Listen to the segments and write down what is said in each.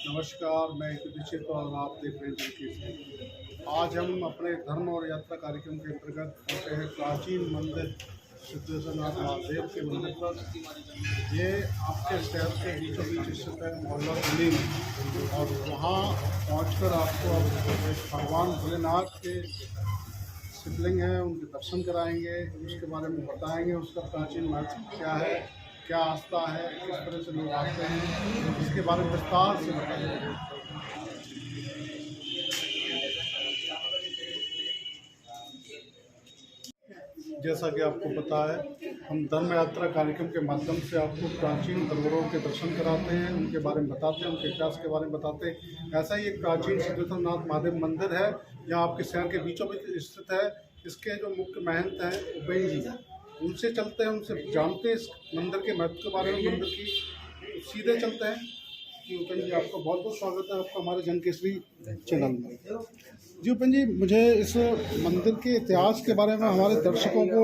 नमस्कार, मैं दीक्षित और आप देख रहे हैं। आज हम अपने धर्म और यात्रा कार्यक्रम के अंतर्गत पहुँचे हैं प्राचीन मंदिर सिद्धेश्वरनाथ महादेव के मंदिर पर। ये आपके शहर के बीचों बीच स्थित है, मोहल्ला दिल्ली में। और वहाँ पहुँचकर आपको भगवान भोलेनाथ के शिवलिंग हैं, उनके दर्शन कराएंगे, उसके बारे में बताएंगे, उसका प्राचीन महत्व क्या है, क्या आस्था है, किस तरह से लोग आते हैं, इसके बारे में विस्तार से बताएंगे। जैसा कि आपको पता है, हम धर्म यात्रा कार्यक्रम के माध्यम से आपको प्राचीन धरोहरों के दर्शन कराते हैं, उनके बारे में बताते हैं, उनके इतिहास के बारे में बताते हैं। ऐसा ही एक प्राचीन सिद्धेश्वरनाथ महादेव मंदिर है, यहाँ आपके शहर के बीचों बीच स्थित है। इसके जो मुख्य महंत हैं उपेन जी, उनसे चलते हैं, उनसे जानते हैं इस मंदिर के महत्व के बारे में, मंदिर की। सीधे चलते हैं कि उपेन जी, आपका बहुत बहुत स्वागत है आपका हमारे जन केसरी चैनल में। जी उपेन जी, मुझे इस मंदिर के इतिहास के बारे में हमारे दर्शकों को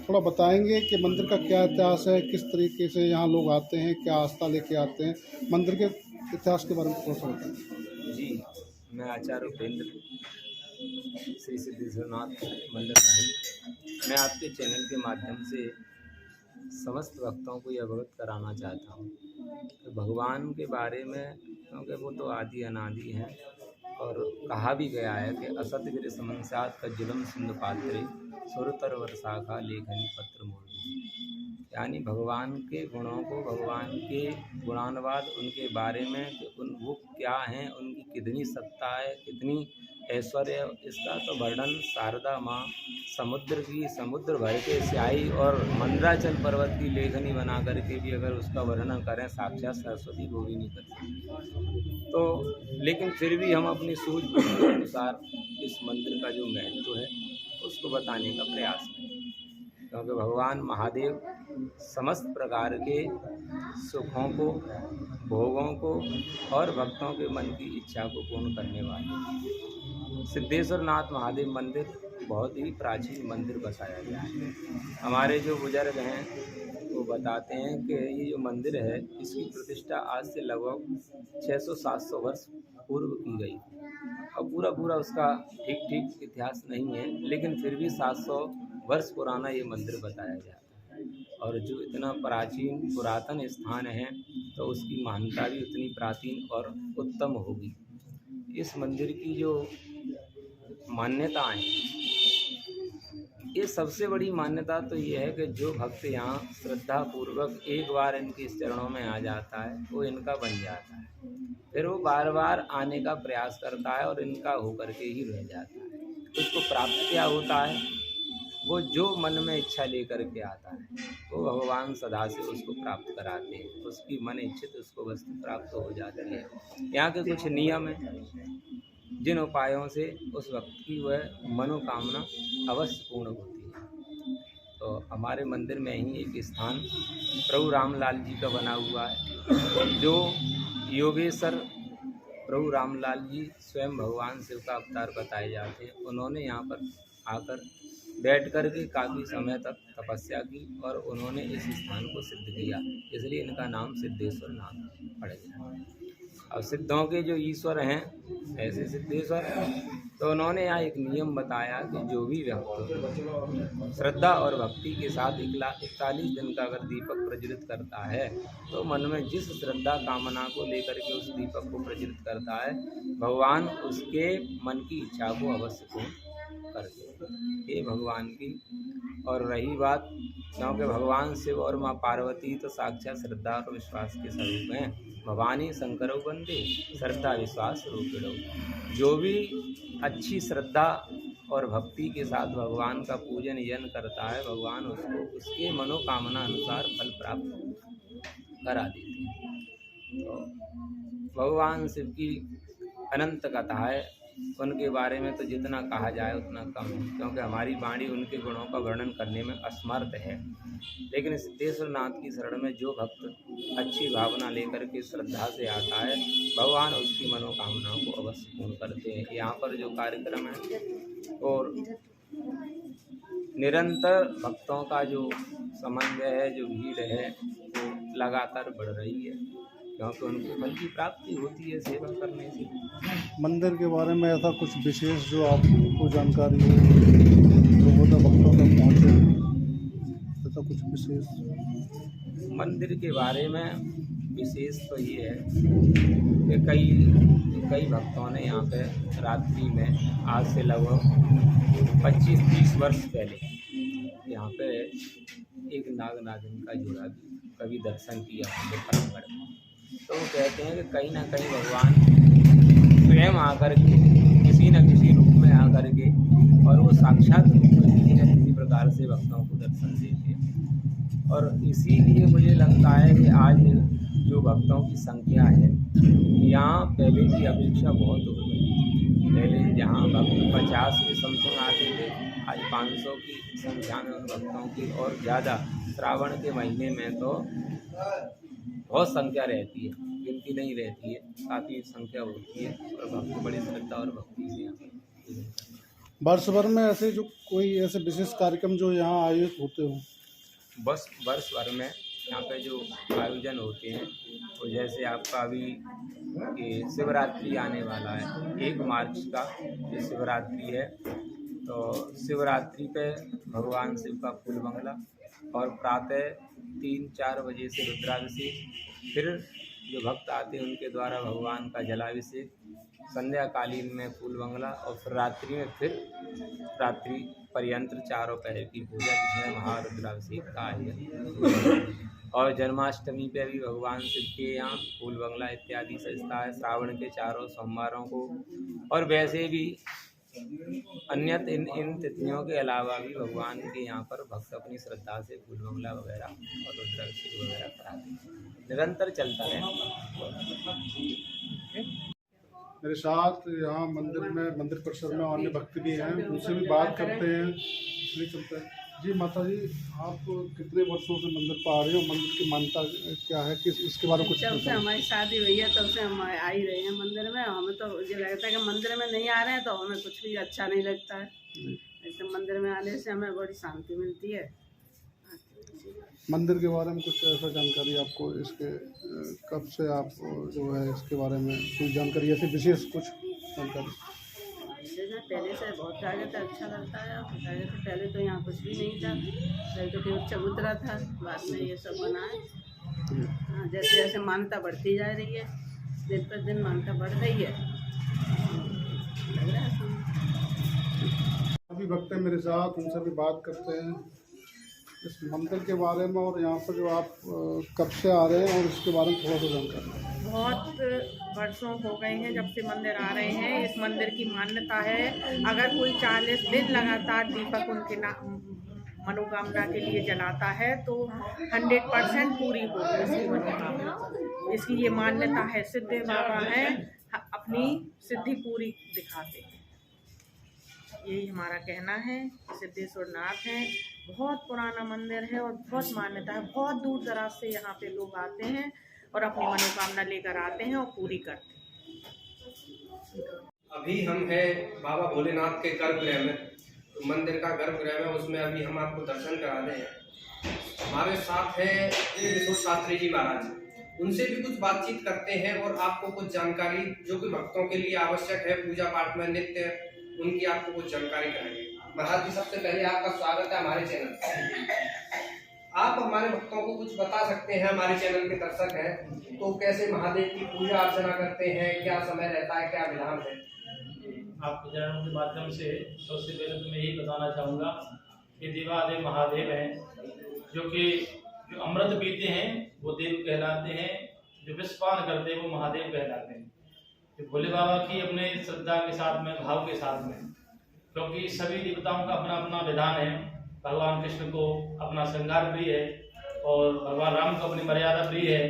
थोड़ा बताएंगे कि मंदिर का क्या इतिहास है, किस तरीके से यहाँ लोग आते हैं, क्या आस्था लेके आते हैं, मंदिर के इतिहास के बारे में थोड़ा सा बताएं। जी, मैं आचार्य उपेंद्र, श्री सिद्धेश्वरनाथ मंदिर महंत। मैं आपके चैनल के माध्यम से समस्त भक्तों को ये अवगत कराना चाहता हूँ कि भगवान के बारे में, क्योंकि वो तो आदि अनादि हैं और कहा भी गया है कि असत गिर समन्सात का जुलम सिंधु पात्रे सुरतर वर्षाखा लेखनी पत्र मोर्नी। यानी भगवान के गुणों को, भगवान के गुणानुवाद, उनके बारे में कि वो क्या हैं, उनकी कितनी सत्ता है, कितनी ऐश्वर्य, इसका तो वर्णन शारदा माँ समुद्र भर के स्याही और मंदराचल पर्वत की लेखनी बना करके भी अगर उसका वर्णन करें, साक्षात सरस्वती वो भी नहीं कर सकती। तो लेकिन फिर भी हम अपनी सूझबूझ के अनुसार इस मंदिर का जो महत्व है उसको बताने का प्रयास करें, क्योंकि भगवान महादेव समस्त प्रकार के सुखों को, भोगों को और भक्तों के मन की इच्छा को पूर्ण करने वाले सिद्धेश्वरनाथ महादेव मंदिर बहुत ही प्राचीन मंदिर बसाया गया है। हमारे जो बुजुर्ग हैं वो बताते हैं कि ये जो मंदिर है इसकी प्रतिष्ठा आज से लगभग 600-700 वर्ष पूर्व की गई। अब पूरा उसका ठीक इतिहास नहीं है, लेकिन फिर भी 700 वर्ष पुराना ये मंदिर बताया जाता है। और जो इतना प्राचीन पुरातन स्थान है तो उसकी महानता भी उतनी प्राचीन और उत्तम होगी। इस मंदिर की जो मान्यताएं, ये सबसे बड़ी मान्यता तो ये है कि जो भक्त यहाँ श्रद्धा पूर्वक एक बार इनके चरणों में आ जाता है वो इनका बन जाता है, फिर वो बार बार आने का प्रयास करता है और इनका होकर के ही रह जाता है। उसको प्राप्त क्या होता है, वो जो मन में इच्छा लेकर के आता है वो भगवान सदा से उसको प्राप्त कराते हैं, उसकी मन इच्छित उसको वस्तु प्राप्त हो जाती है। यहाँ के कुछ नियम हैं जिन उपायों से उस व्यक्ति की वह मनोकामना अवश्य पूर्ण होती है। तो हमारे मंदिर में ही एक स्थान प्रभु रामलाल जी का बना हुआ है, जो योगेश्वर प्रभु रामलाल जी स्वयं भगवान शिव का अवतार बताए जाते हैं। उन्होंने यहाँ पर आकर बैठ कर के काफ़ी समय तक तपस्या की और उन्होंने इस स्थान को सिद्ध किया, इसलिए इनका नाम सिद्धेश्वर नाथ पड़ गया। अब सिद्धों के जो ईश्वर हैं ऐसे सिद्धेश्वर, तो उन्होंने यहाँ एक नियम बताया कि जो भी व्यक्ति श्रद्धा और भक्ति के साथ 41 दिन का अगर दीपक प्रज्वलित करता है तो मन में जिस श्रद्धा कामना को लेकर के उस दीपक को प्रज्वलित करता है, भगवान उसके मन की इच्छा को अवश्य पूर्ण करते हैं। ये भगवान की। और रही बात, क्योंकि भगवान शिव और माँ पार्वती तो साक्षात श्रद्धा और विश्वास के स्वरूप हैं। भवानी शंकरो वंदे श्रद्धा विश्वास रूपिणो। जो भी अच्छी श्रद्धा और भक्ति के साथ भगवान का पूजन यजन करता है, भगवान उसको उसके मनोकामना अनुसार फल प्राप्त करा देते हैं। तो भगवान शिव की अनंत कथा है, उनके बारे में तो जितना कहा जाए उतना कम है, क्योंकि हमारी वाणी उनके गुणों का वर्णन करने में असमर्थ है। लेकिन सिद्धेश्वर नाथ की शरण में जो भक्त अच्छी भावना लेकर के श्रद्धा से आता है, भगवान उसकी मनोकामनाओं को अवश्य पूर्ण करते हैं। यहाँ पर जो कार्यक्रम है और निरंतर भक्तों का जो समन्वय है, जो भीड़ है, वो लगातार बढ़ रही है, क्योंकि उनको फल की प्राप्ति होती है सेवा करने से। मंदिर के बारे में ऐसा कुछ विशेष जो आपको जानकारी हो, लोगों तक भक्तों तक पहुँचे, ऐसा कुछ विशेष? मंदिर के बारे में विशेष तो ये है कि कई भक्तों ने यहाँ पे रात्रि में आज से लगभग 25-30 वर्ष पहले यहाँ पे एक नाग नागिन का जोड़ा भी कभी दर्शन किया उनके पलंगड़ में। तो वो कहते हैं कि कहीं ना कहीं भगवान स्वयं आकर के किसी न किसी रूप में आकर के, और वो साक्षात रूप में किसी न किसी प्रकार से भक्तों को दर्शन देते हैं। और इसीलिए मुझे लगता है कि आज जो भक्तों की संख्या है यहाँ पहले की अपेक्षा बहुत हो गई। पहले जहाँ भक्त 50 के समथिंग आते थे, आज 500 की संख्या में उन भक्तों की और ज़्यादा। श्रावण के महीने में तो बहुत संख्या रहती है, गिनती नहीं रहती है, काफ़ी संख्या होती है और भक्त बड़ी श्रद्धा और भक्ति से वर्ष भर में ऐसे जो कोई ऐसे विशेष कार्यक्रम जो यहाँ आयोजित होते हो? बस वर्ष भर में यहाँ पे जो आयोजन होते हैं वो जैसे आपका अभी ये शिवरात्रि आने वाला है, 1 मार्च का ये शिवरात्रि है। तो शिवरात्रि पे भगवान शिव का फूल बंगला और प्रातः 3-4 बजे से रुद्राभिषेक, फिर जो भक्त आते हैं उनके द्वारा भगवान का जलाभिषेक, संध्याकालीन में फूल बंगला और फिर रात्रि में फिर रात्रि पर्यंत चारों पहर की पूजा जिसमें महारुद्राभिषेक का आयोजन। और जन्माष्टमी पे भी भगवान शिव के यहाँ फूल बंगला इत्यादि सजता है श्रावण के 4 सोमवारों को। और वैसे भी अन्यत इन तिथियों के अलावा भी भगवान के यहाँ पर भक्त अपनी श्रद्धा से फूल बंगला वगैरह और रुद्राभिषेक वगैरह कराते हैं, निरंतर चलता है। मेरे साथ यहाँ मंदिर परिसर में अन्य भक्त भी हैं, उनसे भी बात करते हैं, इसलिए चलते हैं। जी माता जी, आप कितने वर्षों से मंदिर पर आ रहे हो? मंदिर की मान्यता क्या है, किस इसके बारे में कुछ? जब से हमारी शादी हुई है तब से हम आ ही रहे हैं मंदिर में। हमें तो ये लगता है कि मंदिर में नहीं आ रहे हैं तो हमें कुछ भी अच्छा नहीं लगता है। ऐसे मंदिर में आने से हमें बड़ी शांति मिलती है। मंदिर के बारे में कुछ ऐसा जानकारी आपको, इसके कब से आप जो है इसके बारे में कोई जानकारी ऐसी विशेष कुछ जानकारी? पहले से बहुत आगे था, अच्छा लगता है। आगे से पहले तो यहाँ कुछ भी नहीं था, पहले तो केवल चबूतरा था, बाद में ये सब बना है। हाँ, जैसे जैसे मान्यता बढ़ती जा रही है, दिन पर दिन मान्यता बढ़ रही है, लग रहा है। अभी भक्त हैं मेरे साथ, उनसे भी बात करते हैं इस मंदिर के बारे में, और यहाँ पर जो आप कब से आ रहे हैं और इसके बारे में थोड़ा सा जानकारी। बहुत वर्षों हो गए हैं जब से मंदिर आ रहे हैं। इस मंदिर की मान्यता है, अगर कोई 40 दिन लगातार दीपक उनके मनोकामना के लिए जलाता है तो 100% पूरी होगी उसकी मनोकामना। इसकी ये मान्यता है। सिद्धे बाबा हैं, अपनी सिद्धि पूरी दिखाते हैं, यही हमारा कहना है। सिद्धेश्वर नाथ हैं, बहुत पुराना मंदिर है और बहुत मान्यता है। बहुत दूर दराज से यहाँ पे लोग आते हैं और अपनी मनोकामना लेकर आते हैं और पूरी करते हैं। अभी हम हैं बाबा भोलेनाथ के गर्भगृह में, तो मंदिर का गर्भगृह में, उसमें अभी हम आपको दर्शन करा रहे हैं। हमारे साथ हैं विश्व शास्त्री जी महाराज, उनसे भी कुछ बातचीत करते हैं और आपको कुछ जानकारी जो कि भक्तों के लिए आवश्यक है पूजा पाठ में नित्य, उनकी आपको कुछ जानकारी कराएंगे। महाराज जी, सबसे पहले आपका स्वागत है हमारे चैनल पर। आप हमारे भक्तों को कुछ बता सकते हैं, हमारे चैनल के दर्शक हैं तो कैसे महादेव की पूजा अर्चना करते हैं, क्या समय रहता है, क्या विधान है? आपके चैनल के माध्यम से सबसे पहले तो मैं यही बताना चाहूँगा कि देवादेव महादेव हैं, जो अमृत पीते हैं वो देव कहलाते हैं, जो विषपान करते हैं वो महादेव कहलाते हैं। तो भोले बाबा की अपने श्रद्धा के साथ में, भाव के साथ में, क्योंकि सभी देवताओं का अपना अपना विधान है। भगवान कृष्ण को अपना श्रृंगार प्रिय है और भगवान राम को अपनी मर्यादा प्रिय है,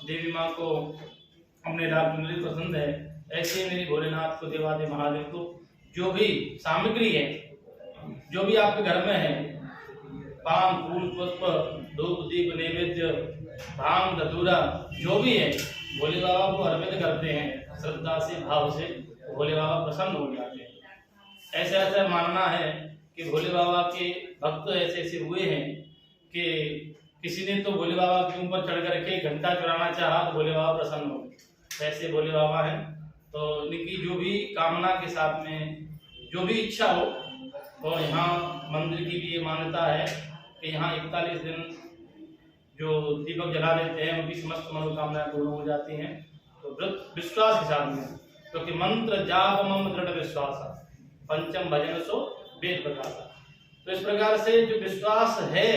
देवी माँ को अपने राग चुनरी पसंद है। ऐसे मेरे भोलेनाथ को, देवादेव महादेव को जो भी सामग्री है, जो भी आपके घर में है, पान फूल पुष्प धूप दीप नैवेद्य भांग धतूरा जो भी है, भोले बाबा को अर्पित करते हैं श्रद्धा से, भाव से। भोले बाबा प्रसन्न हो जाते हैं। ऐसा मानना है कि भोले बाबा के भक्त ऐसे हुए हैं कि किसी ने तो भोले बाबा के ऊपर चढ़ करके घंटा चुराना चाहा तो भोले बाबा प्रसन्न हो गए। ऐसे भोले बाबा हैं। तो इनकी जो भी कामना के साथ में जो भी इच्छा हो, और यहाँ मंदिर की भी ये मान्यता है कि यहाँ 41 दिन जो दीपक जला देते हैं उनकी समस्त मनोकामनाएं पूर्ण हो जाती हैं। तो व्रत विश्वास के साथ में, क्योंकि मंत्र जाप मम दृढ़ विश्वास पंचम भजन सो वेद प्रकाश। तो इस प्रकार से जो विश्वास है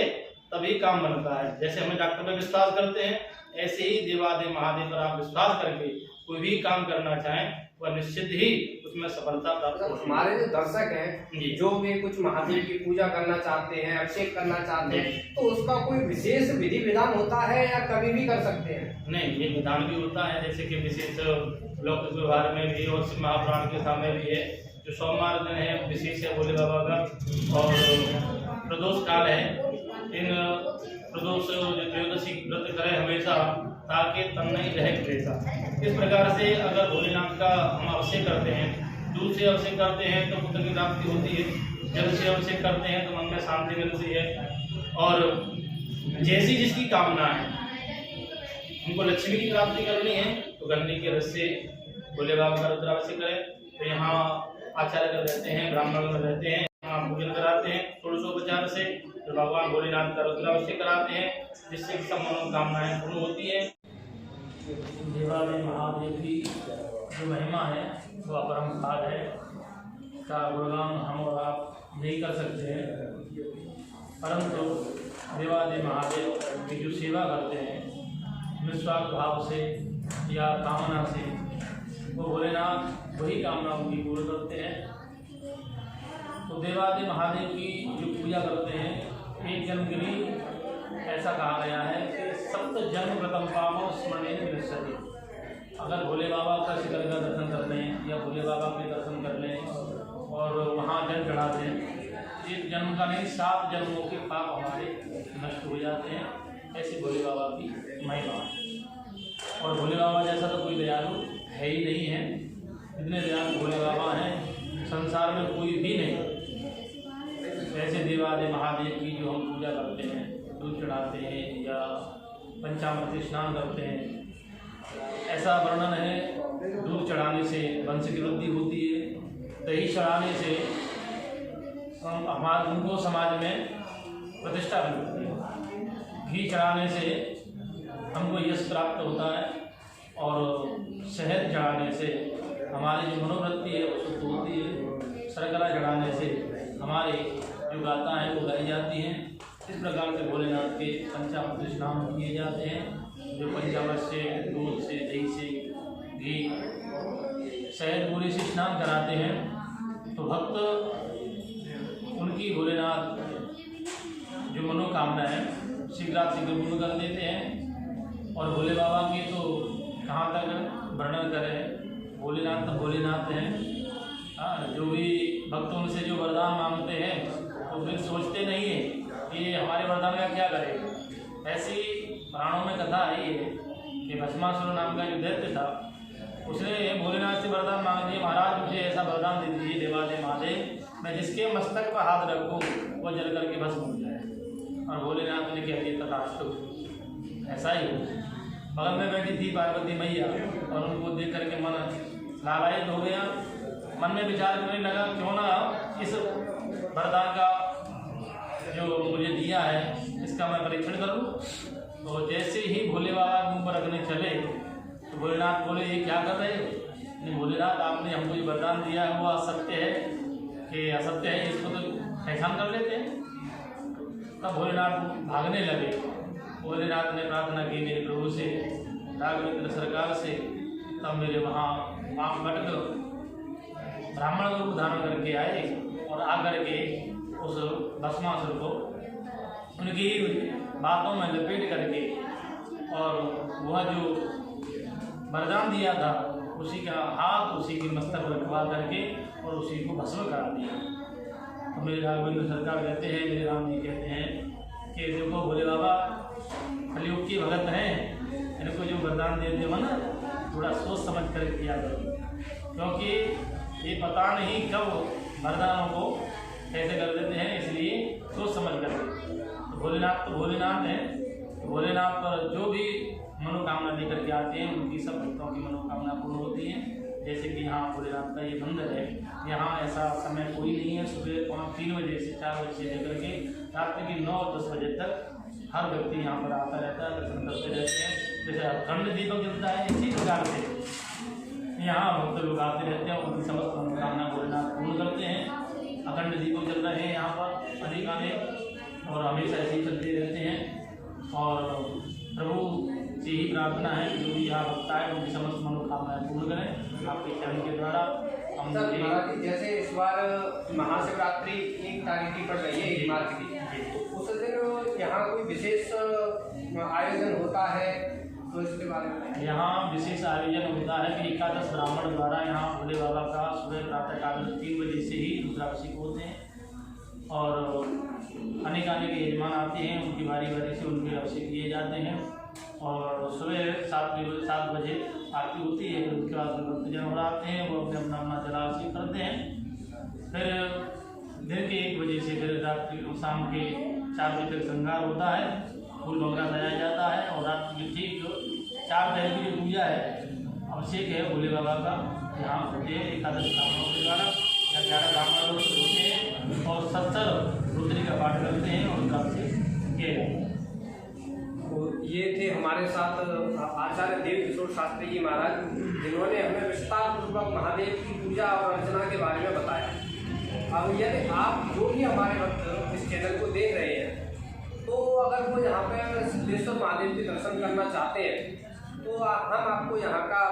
तभी काम बनता है। जैसे हमें डॉक्टर पर विश्वास करते हैं, ऐसे ही देवादेव महादेव पर आप विश्वास करके कोई भी काम करना चाहें वह निश्चित ही उसमें सफलता प्राप्त हो। हमारे जो दर्शक हैं जो भी कुछ महादेव की पूजा करना चाहते हैं, अभिषेक करना चाहते हैं, तो उसका कोई विशेष विधि विधान होता है या कभी भी कर सकते हैं? नहीं, ये विधान भी होता है, जैसे कि विशेष लौकिक व्यवहार में भी और शिव महापुराण के सामने भी है। जो सोमवार दिन है विशेष है भोले बाबा का, और प्रदोष काल है। इन प्रदोष त्रयोदशी व्रत करें हमेशा, ताकि तन नहीं रहे क्लेशा। इस प्रकार से अगर भोलेनाथ का हम अभिषेक करते हैं, दूध से अभिषेक करते हैं तो पुत्र की प्राप्ति होती है, जल से अभिषेक करते हैं तो मन में शांति मिलती है। और जैसी जिसकी कामना है, हमको लक्ष्मी की प्राप्ति करनी है तो गन्ने के रस से भोले बाबा का रुद्राभिषेक करें। तो यहाँ आचार्य रहते हैं, ब्राह्मण रहते हैं, पूजन कराते हैं षोडशोपचार से, तो भगवान भोलेनाथ का रुद्राभिषेक कराते हैं, जिससे सब मनोकामनाएं पूर्ण होती है। देवादेव महादेव की जो महिमा है वह अपरंपार है, का गुणगान हम और आप नहीं कर सकते हैं, परंतु देवादेव महादेव की जो सेवा करते हैं निस्वार्थ भाव से या कामना से, वो भोलेनाथ वही कामना उनकी पूर्ण करते हैं। तो देवादेव महादेव की जो पूजा करते हैं, एक जन्म के लिए ऐसा कहा गया है कि सप्त जन्म व्रतम पावो स्मरणेन विनश्यति। अगर भोले बाबा का शिखर का दर्शन कर लें या भोले बाबा के दर्शन कर लें और वहाँ जल चढ़ा दें, एक जन्म का नहीं 7 जन्मों के पाप हमारे नष्ट हो जाते हैं। ऐसे भोले बाबा की महिमा है। और भोले बाबा जैसा तो कोई दयालु है ही नहीं है। इतने दयालु भोले बाबा हैं संसार में कोई भी नहीं। ऐसे देवादेव महादेव की जो हम पूजा करते हैं, दूध चढ़ाते हैं या पंचामृत स्नान करते हैं, ऐसा वर्णन है दूध चढ़ाने से वंश की वृद्धि होती है, दही चढ़ाने से हमारे उनको समाज में प्रतिष्ठा मिलती है, घी चढ़ाने से हमको यश प्राप्त होता है, और शहद चढ़ाने से हमारी जो मनोवृत्ति है वो शुद्ध होती है, शर्करा चढ़ाने से हमारे जो गाथा है वो गाई जाती हैं। इस प्रकार से भोलेनाथ के पंचामृत स्नान किए जाते हैं, जो पंचामृत से, दूध से, दही से, घी, शहद पूरी से स्नान कराते हैं। तो भक्त उनकी भोलेनाथ जो मनोकामना है शीघ्रातिशीघ्र पूर्ण कर देते हैं। और भोले बाबा के तो कहाँ तक वर्णन करें, भोलेनाथ तो भोलेनाथ हैं। जो भी भक्त उनसे जो वरदान मांगते हैं तो फिर सोचते नहीं है कि हमारे वरदान का क्या करेगा। ऐसी पुराणों में कथा आई है कि भस्मासुर नाम का जो दैत्य था, उसने भोलेनाथ से वरदान मांग दिया, महाराज मुझे ऐसा वरदान दे दीजिए देवादेव महादेव, मैं जिसके मस्तक पर हाथ रखूँ वो जल करके भस्म हो जाए। और भोलेनाथ ने कह दिया तथास्तु, ऐसा ही हो। बगल में बैठी थी पार्वती मैया, और उनको देख करके मन लालायित हो गया। मन में विचार करने लगा क्यों ना इस वरदान का जो मुझे दिया है इसका मैं परीक्षण करूं। तो जैसे ही भोले बाबा के ऊपर रखने चले तो भोलेनाथ बोले ये क्या कर रहे हो? नहीं भोलेनाथ, आपने हमको ये वरदान दिया है वो असत्य है कि असत्य है, इसको तो पहचान कर लेते हैं। तब भोलेनाथ भागने लगे। भोलेनाथ ने प्रार्थना की मेरे प्रभु से, राघवेंद्र सरकार से। तब मेरे वहाँ पाँव कट ब्राह्मण रूप धारण करके आए और आकर के उस भस्मासुर को उनकी बातों में लपेट करके, और वह जो वरदान दिया था उसी का हाथ उसी के मस्तक पर रखवा करके और उसी को भस्म करा दिया। तो मेरे राघवेंद्र सरकार कहते हैं, मेरे राम जी कहते हैं कि देखो भोले बाबा कलयुग के भगत हैं, इनको जो वरदान देते हो ना थोड़ा सोच समझ कर किया करो, क्योंकि ये पता नहीं कब वरदानों को कैसे कर देते हैं, इसलिए सोच समझ कर। तो भोलेनाथ हैं, भोलेनाथ पर जो भी मनोकामना लेकर के आते हैं उनकी सब भक्तों की मनोकामना पूर्ण होती है। जैसे कि यहाँ भोलेनाथ का ये मंदिर है, यहाँ ऐसा समय कोई नहीं है। सुबह 3 बजे से 4 बजे से लेकर के रात्रि की 9 और 10 बजे तक हर व्यक्ति यहाँ पर आता रहता है, दर्शन करते रहते हैं। जैसे अखंड दीपक जलता है, इसी प्रकार से यहाँ भक्त लोग आते रहते हैं, उनकी समस्त मनोकामना भोलेनाथ पूर्ण करते हैं। अखंड दीपक जल रहे हैं यहाँ पर अनेक और हमेशा ऐसे ही चलते रहते हैं। और प्रभु से ही प्रार्थना है जो भी यहाँ भक्त आए उनकी समस्त मनोकामनाएं पूर्ण करें आपके चरण के द्वारा। हम जैसे इस बार महाशिवरात्रि 1 तारीख की पड़ रही है, 1 मार्च की, उस दिन यहाँ कोई विशेष आयोजन होता है तो इसके बारे में? यहाँ विशेष आयोजन होता है कि एकादश ब्राह्मण द्वारा यहाँ भोले बाबा का सुबह प्रातःकाल 3 बजे से ही रुद्राभिषेक होते हैं और अनेक यजमान आते हैं, उनकी बारी से उनके अभिषेक किए जाते हैं। और सुबह 7 बजे आरती होती है, फिर उसके बाद भक्तजन और आते हैं, वो अपने अपना जलाभिषेक करते हैं। फिर दिन के 1 बजे से फिर रात्रि शाम के 4 बजे तक श्रृंगार होता है, फूल बंगला सजाया जाता है और रात्रि की ठीक 4 पहर की जो पूजा है, अभिषेक है भोले बाबा का, यहाँ होते हैं एकादश ब्राह्मणों के द्वारा। यहाँ 11 ब्राह्मण लोग होते हैं और 70 रुद्री का पाठ करते हैं और उनका अभिषेक किया जाता है। तो ये थे हमारे साथ आचार्य देव किशोर शास्त्री जी महाराज, जिन्होंने हमें विस्तार पूर्वक महादेव की पूजा और अर्चना के बारे में बताया। अब यदि आप जो भी हमारे वक्त इस चैनल को देख रहे हैं, तो अगर वो यहाँ पे सिद्धेश्वर महादेव के दर्शन करना चाहते हैं तो हम आपको यहाँ का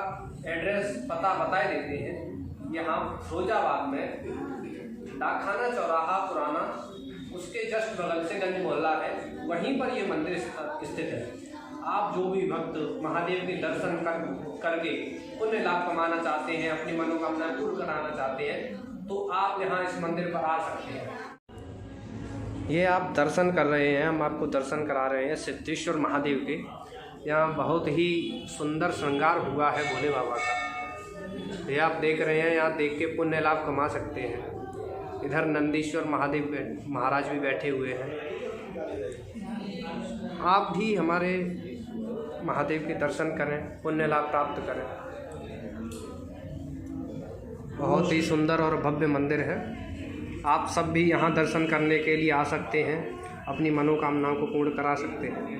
एड्रेस पता बता देते हैं। यहाँ फिरोजाबाद में डाकखाना चौराहा पुराना, उसके जस्ट बगल से गंज मोहल्ला है, वहीं पर ये मंदिर स्थित है। आप जो भी भक्त महादेव के दर्शन करके पुण्य लाभ कमाना चाहते हैं, अपनी मनोकामनाएं पूर्ण कराना चाहते हैं, तो आप यहाँ इस मंदिर पर आ सकते हैं। ये आप दर्शन कर रहे हैं, हम आपको दर्शन करा रहे हैं सिद्धेश्वर महादेव के। यहाँ बहुत ही सुंदर श्रृंगार हुआ है भोले बाबा का, ये आप देख रहे हैं। यहाँ देख के पुण्य लाभ कमा सकते हैं। इधर नंदीश्वर महादेव महाराज भी बैठे हुए हैं। आप भी हमारे महादेव के दर्शन करें, पुण्य लाभ प्राप्त करें। बहुत ही सुंदर और भव्य मंदिर है। आप सब भी यहाँ दर्शन करने के लिए आ सकते हैं, अपनी मनोकामनाओं को पूर्ण करा सकते हैं।